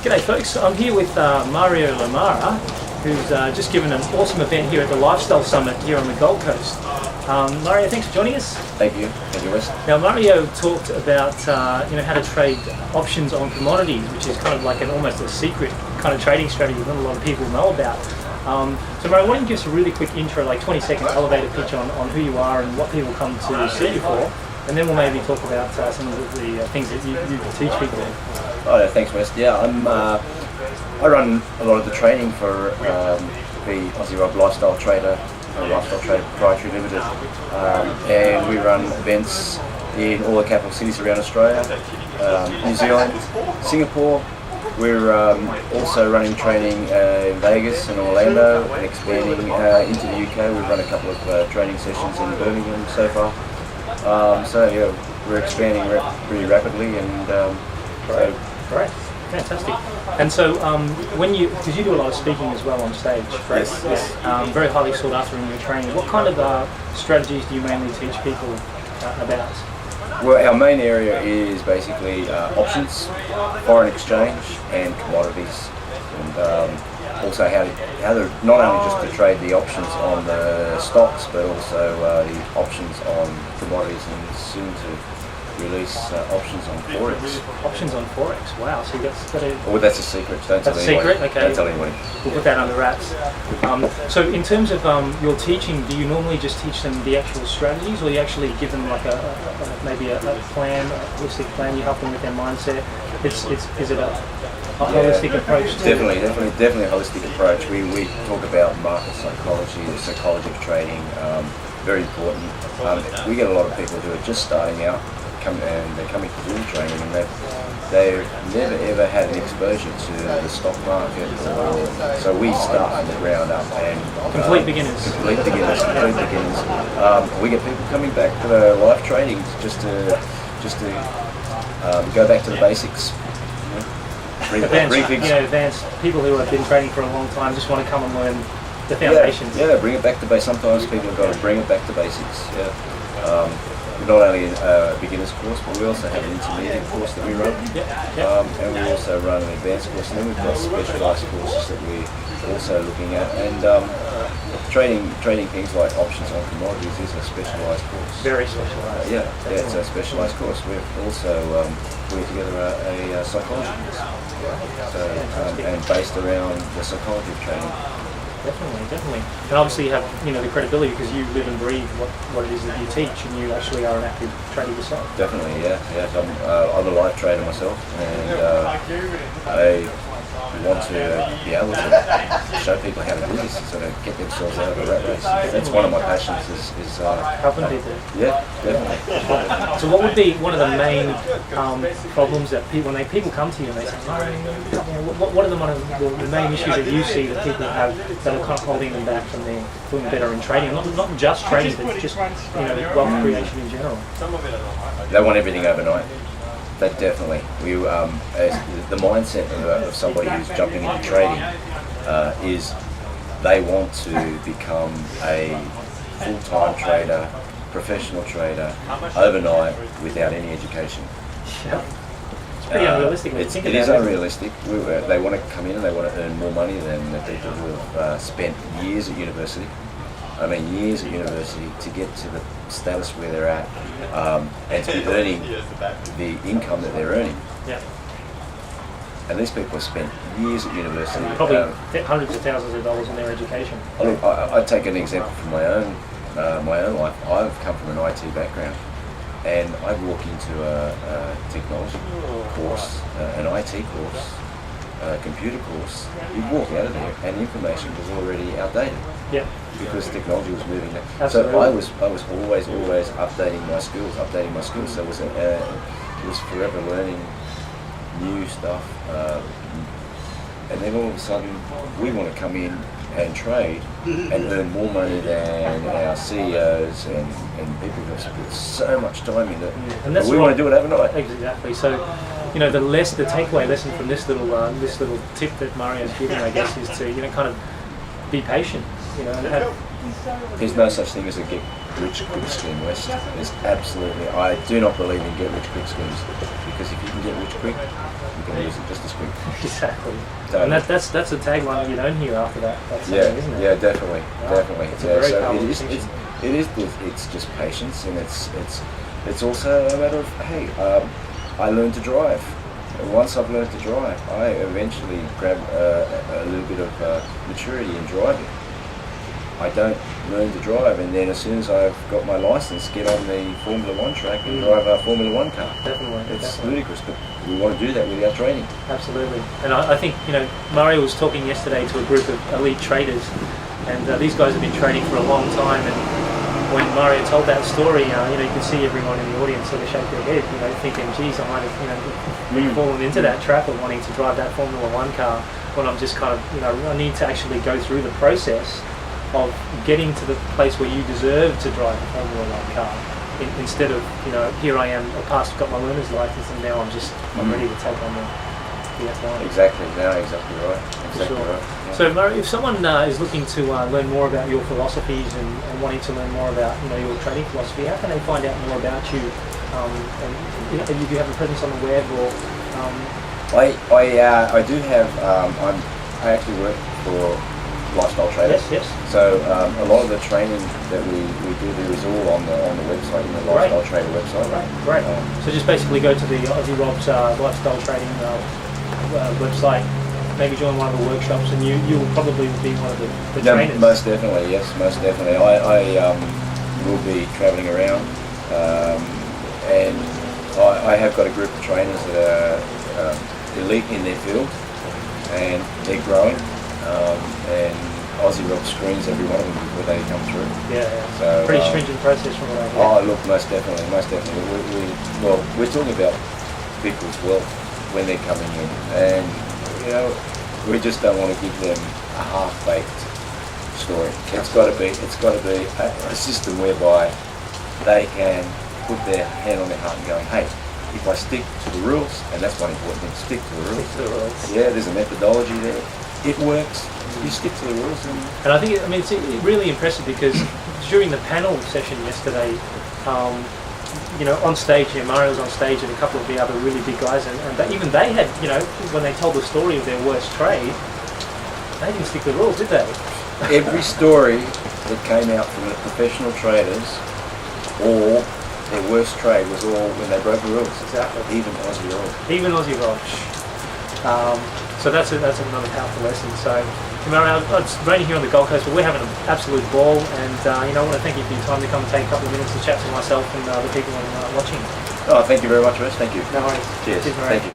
G'day folks, I'm here with Mario La Marre, who's just given an awesome event here at the Lifestyle Summit here on the Gold Coast. Mario, thanks for joining us. Thank you, Wes. Now Mario talked about how to trade options on commodities, which is kind of like almost a secret kind of trading strategy that not a lot of people know about. So Mario, why don't you give us a really quick intro, like 20-second elevator pitch on who you are and what people come to see you for, and then we'll maybe talk about some of the things that you teach people. Oh, thanks, Wes. Yeah, I run a lot of the training for the Aussie Rob Lifestyle Trader Proprietary Limited, and we run events in all the capital cities around Australia, New Zealand, Singapore. We're also running training in Vegas and Orlando, and expanding into the UK. We've run a couple of training sessions in Birmingham so far. So yeah, we're expanding really rapidly, and Great, fantastic. And so because you do a lot of speaking as well on stage, right? Yes. Very highly sought after in your training. What kind of strategies do you mainly teach people about? Well, our main area is basically options, foreign exchange, and commodities, and also how to not only just to trade the options on the stocks, but also the options on commodities, and soon to release options on forex. Options on forex. Wow. So you've got to. Oh, that's a secret. Don't tell anyone. That's a secret. Okay. Don't tell anyone. We'll put that under wraps. So in terms of your teaching, do you normally just teach them the actual strategies, or you actually give them like maybe a plan, a holistic plan? You help them with their mindset. Is it a holistic approach? Definitely a holistic approach. We talk about market psychology, the psychology of trading. Very important. We get a lot of people who are just starting out, and they're coming to do the training, and they've never ever had an exposure to the stock market. So we start from the ground up, and complete beginners. We get people coming back to the live training just to go back to the basics. Advanced people who have been training for a long time just want to come and learn the foundations. Yeah, bring it back to basics. Sometimes people have got to bring it back to basics. Yeah. Not only a beginner's course, but we also have an intermediate course that we run, and we also run an advanced course, and then we've got specialised courses that we're also looking at, and trading things like options on commodities is a specialised course. Very specialised. Yeah, it's a specialised course. We've also put together a psychology course, and based around the psychology of trading. Definitely. And obviously you have the credibility because you live and breathe what it is that you teach, and you actually are an active trader yourself. Definitely, yeah. I'm a live trader myself, and I want to be able to show people how to do this, sort of get themselves out of the rat race. That's one of my passions is helping people. Yeah, definitely. So what would be one of the main problems that when people come to you and they say, what are the main issues that you see that people have that are kind of holding them back from doing better in trading? Not just trading, but just wealth creation in general. They want everything overnight. That definitely. The mindset of somebody who's jumping into trading is they want to become a full-time trader, professional trader, overnight without any education. Yeah. It's pretty unrealistic. It is unrealistic. They want to come in and they want to earn more money than the people who have spent years at university. Years at university to get to the status where they're at, and to be earning the income that they're earning. Yeah. And these people have spent years at university. Probably hundreds of thousands of dollars in their education. I take an example from my own life. I've come from an IT background, and I'd walk into a technology course, an IT course, a computer course. You'd walk out of there, and the information was already outdated. Yeah. Because technology was moving there. Absolutely. So I was always updating my skills. So it was forever learning new stuff. And then all of a sudden, we want to come in and trade and earn more money than our CEOs and people who have put so much time in it. And that's we want to do it overnight. Exactly. So, the takeaway lesson from this little tip that Mario's giving, I guess, is to kind of be patient. There's no such thing as a get-rich-quick scheme, West. There's absolutely. I do not believe in get-rich-quick schemes, because if you can get rich quick, you can lose it just as quick. Exactly. So, And that's a tagline you don't hear after that saying, isn't it? Yeah, definitely, Wow. definitely. It's a very So powerful it is. distinction. It's just patience, and it's also a matter of, hey, I learned to drive. Once I've learned to drive, I eventually grab a little bit of maturity in driving. I don't learn to drive, and then as soon as I've got my license, get on the Formula One track and drive a Formula One car. Definitely. It's definitely. ludicrous, but we want to do that with our training. Absolutely. And I think, Mario was talking yesterday to a group of elite traders, and these guys have been trading for a long time, and when Mario told that story, you could see everyone in the audience sort of shake their head, thinking, geez, I might have, fallen into that trap of wanting to drive that Formula One car when I'm just kind of, I need to actually go through the process of getting to the place where you deserve to drive a Formula One car. Instead of, here I am, got my learner's license, and now I'm ready to take on the F1. Exactly, exactly right. Exactly Sure. right. Yeah. So, Mario, if someone is looking to learn more about your philosophies and wanting to learn more about your trading philosophy, how can they find out more about you? And do you have a presence on the web, or? I do have. I actually work for lifestyle traders. Yes. So a lot of the training that we do there is all on the website, in the lifestyle trader website. Great. So just basically go to the Aussie Rob's lifestyle trading website. Maybe join one of the workshops, and you will probably be one of the trainers. Most definitely, yes, most definitely. I will be travelling around, and I have got a group of trainers that are elite in their field, and they're growing. And Aussie Rob screens every one of them before they come through. Yeah. So, pretty stringent process from what I hear. Oh, look, most definitely. We're talking about people's wealth when they're coming in, and we just don't want to give them a half-baked story. It's got to be a system whereby they can put their hand on their heart and go, hey, if I stick to the rules, and that's one important thing, stick to the rules. Yeah, there's a methodology there. It works. You stick to the rules. And I think it's really impressive, because during the panel session yesterday, on stage, Mario was on stage, and a couple of the other really big guys, and even they had, when they told the story of their worst trade, they didn't stick to the rules, did they? Every story that came out from the professional traders, or their worst trade, was all when they broke the rules. Exactly. Even Aussie Rob. Even Aussie Rob. So that's another powerful lesson. So, Mario, it's raining here on the Gold Coast, but we're having an absolute ball, and I want to thank you for your time to come and take a couple of minutes to chat to myself and the people watching. Oh, thank you very much, Wes. Thank you. No worries. Cheers. Cheers, Mario. Thank you.